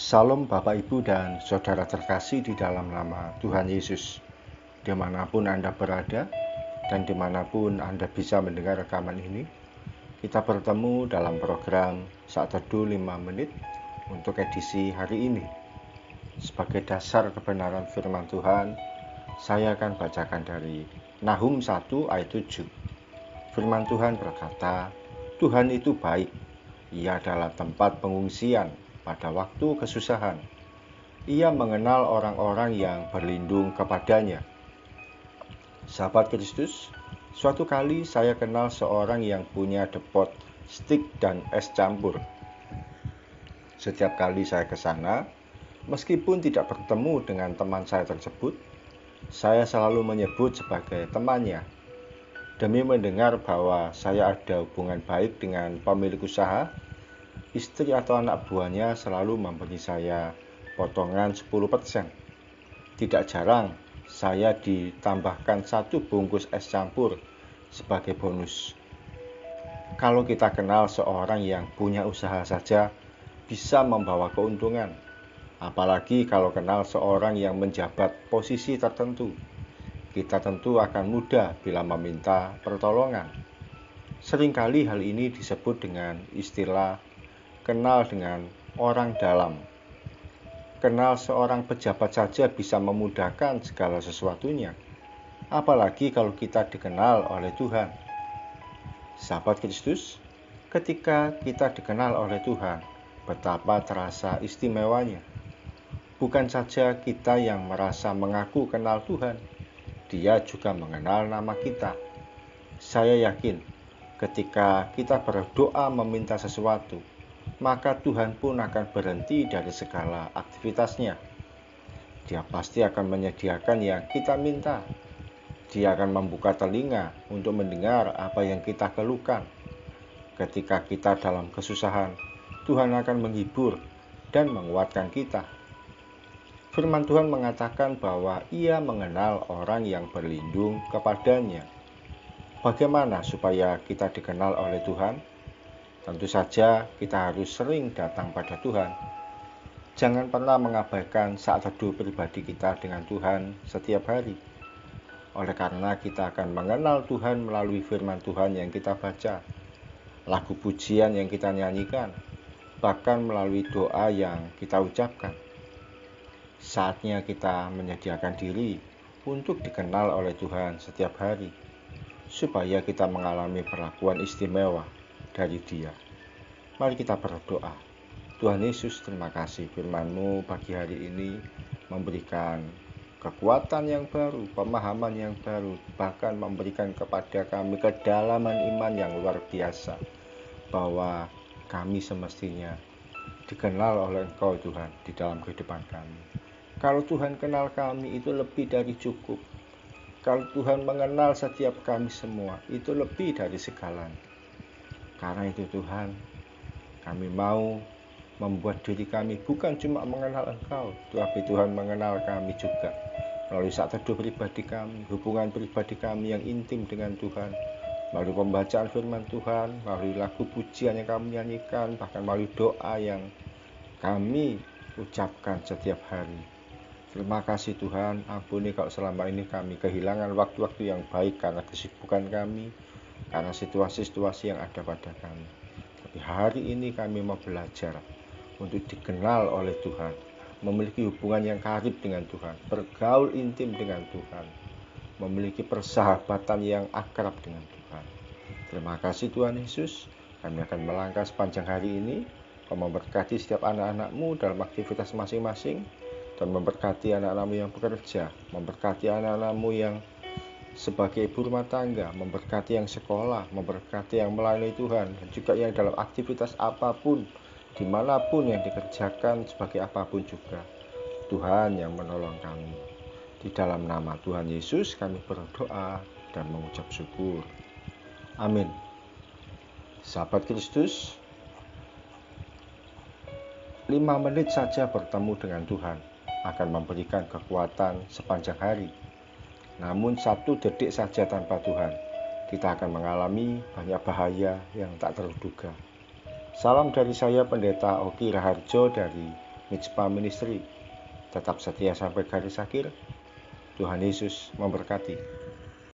Salam Bapak Ibu dan Saudara terkasih di dalam nama Tuhan Yesus. Dimanapun Anda berada dan dimanapun Anda bisa mendengar rekaman ini, kita bertemu dalam program Saat Teduh 5 Menit untuk edisi hari ini. Sebagai dasar kebenaran firman Tuhan, saya akan bacakan dari Nahum 1 ayat 7. Firman Tuhan berkata, Tuhan itu baik, Ia adalah tempat pengungsian pada waktu kesusahan. Ia mengenal orang-orang yang berlindung kepadanya. Sahabat Kristus, suatu kali saya kenal seorang yang punya depot stik dan es campur. Setiap kali saya ke sana, meskipun tidak bertemu dengan teman saya tersebut, saya selalu menyebut sebagai temannya. Demi mendengar bahwa saya ada hubungan baik dengan pemilik usaha, istri atau anak buahnya selalu memberi saya potongan 10%. Tidak jarang saya ditambahkan 1 bungkus es campur sebagai bonus. Kalau kita kenal seorang yang punya usaha saja bisa membawa keuntungan, apalagi kalau kenal seorang yang menjabat posisi tertentu. Kita tentu akan mudah bila meminta pertolongan. Seringkali hal ini disebut dengan istilah kenal dengan orang dalam. Kenal seorang pejabat saja bisa memudahkan segala sesuatunya, apalagi kalau kita dikenal oleh Tuhan. Sahabat Kristus, ketika kita dikenal oleh Tuhan, betapa terasa istimewanya. Bukan saja kita yang merasa mengaku kenal Tuhan, Dia juga mengenal nama kita. Saya yakin ketika kita berdoa meminta sesuatu, maka Tuhan pun akan berhenti dari segala aktivitasnya. Dia pasti akan menyediakan yang kita minta. Dia akan membuka telinga untuk mendengar apa yang kita keluhkan. Ketika kita dalam kesusahan, Tuhan akan menghibur dan menguatkan kita. Firman Tuhan mengatakan bahwa Ia mengenal orang yang berlindung kepadanya. Bagaimana supaya kita dikenal oleh Tuhan? Tentu saja kita harus sering datang pada Tuhan. Jangan pernah mengabaikan saat teduh pribadi kita dengan Tuhan setiap hari. Oleh karena kita akan mengenal Tuhan melalui firman Tuhan yang kita baca, lagu pujian yang kita nyanyikan, bahkan melalui doa yang kita ucapkan. Saatnya kita menyediakan diri untuk dikenal oleh Tuhan setiap hari, supaya kita mengalami perlakuan istimewa dari Dia. Mari kita berdoa. Tuhan Yesus, terima kasih firman-Mu pagi hari ini memberikan kekuatan yang baru, pemahaman yang baru, bahkan memberikan kepada kami kedalaman iman yang luar biasa, bahwa kami semestinya dikenal oleh Engkau Tuhan di dalam kehidupan kami. Kalau Tuhan kenal kami, itu lebih dari cukup. Kalau Tuhan mengenal setiap kami semua, itu lebih dari segalanya. Karena itu Tuhan, kami mau membuat diri kami bukan cuma mengenal Engkau, tapi Tuhan mengenal kami juga melalui saat teduh pribadi kami, hubungan pribadi kami yang intim dengan Tuhan, melalui pembacaan firman Tuhan, melalui lagu pujian yang kami nyanyikan, bahkan melalui doa yang kami ucapkan setiap hari. Terima kasih Tuhan, ampuni kalau selama ini kami kehilangan waktu-waktu yang baik karena kesibukan kami, karena situasi-situasi yang ada pada kami. Tapi hari ini kami mau belajar untuk dikenal oleh Tuhan, memiliki hubungan yang karib dengan Tuhan, bergaul intim dengan Tuhan, memiliki persahabatan yang akrab dengan Tuhan. Terima kasih Tuhan Yesus, kami akan melangkah sepanjang hari ini. Kau memberkati setiap anak-anak-Mu dalam aktivitas masing-masing, dan memberkati anak-anak-Mu yang bekerja, memberkati anak-anak-Mu yang sebagai ibu rumah tangga, memberkati yang sekolah, memberkati yang melayani Tuhan, dan juga yang dalam aktivitas apapun, dimanapun yang dikerjakan sebagai apapun juga. Tuhan yang menolong kami. Di dalam nama Tuhan Yesus kami berdoa dan mengucap syukur. Amin. Sahabat Kristus, 5 menit saja bertemu dengan Tuhan akan memberikan kekuatan sepanjang hari. Namun 1 detik saja tanpa Tuhan, kita akan mengalami banyak bahaya yang tak terduga. Salam dari saya Pendeta Oki Raharjo dari Mitspa Ministry. Tetap setia sampai garis akhir. Tuhan Yesus memberkati.